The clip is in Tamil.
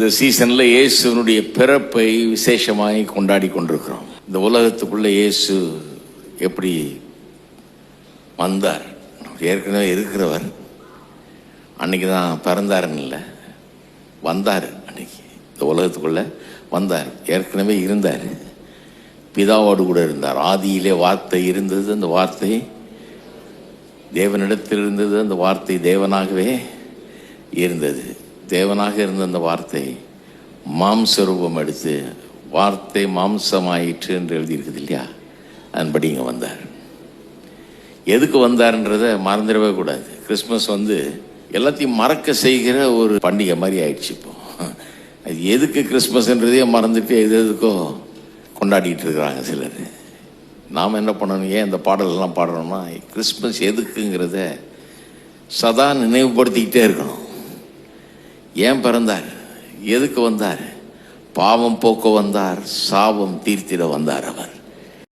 இந்த சீசன்ல இயேசுனுடைய பிறப்பை விசேஷமாய் கொண்டாடி கொண்டிருக்கிறோம். இந்த உலகத்துக்குள்ள இயேசு எப்படி வந்தார்? ஏற்கனவே இருக்கிறவர், அன்னைக்கு தான் பிறந்தாருன்னு இல்லை, வந்தார். அன்னைக்கு இந்த உலகத்துக்குள்ள வந்தார், ஏற்கனவே இருந்தார், பிதாவோடு கூட இருந்தார். ஆதியிலே வார்த்தை இருந்தது, அந்த வார்த்தை தேவனிடத்தில் இருந்தது, அந்த வார்த்தை தேவனாகவே இருந்தது. தேவனாக இருந்த அந்த வார்த்தை மாம்சரூபம் எடுத்து வார்த்தை மாம்சமாயிற்று என்று எழுதியிருக்குது இல்லையா? அதன்படி இங்கே வந்தார். எதுக்கு வந்தார்ன்றதை மறந்துடவே கூடாது. கிறிஸ்மஸ் எல்லாத்தையும் மறக்க செய்கிற ஒரு பண்டிகை மாதிரி ஆயிடுச்சு. இப்போ அது எதுக்கு கிறிஸ்மஸ்ன்றதையே மறந்துட்டு எதுக்கோ கொண்டாடிட்டு இருக்கிறாங்க சிலர். நாம் என்ன பண்ணணும்? ஏன் இந்த பாடலெல்லாம் பாடுறோம்னா, கிறிஸ்மஸ் எதுக்குங்கிறத சதா நினைவுபடுத்திக்கிட்டே இருக்கணும். ஏன் பிறந்தார்? எதுக்கு வந்தார்? பாவம் போக்க வந்தார், சாபம் தீர்த்திட வந்தார் அவர்.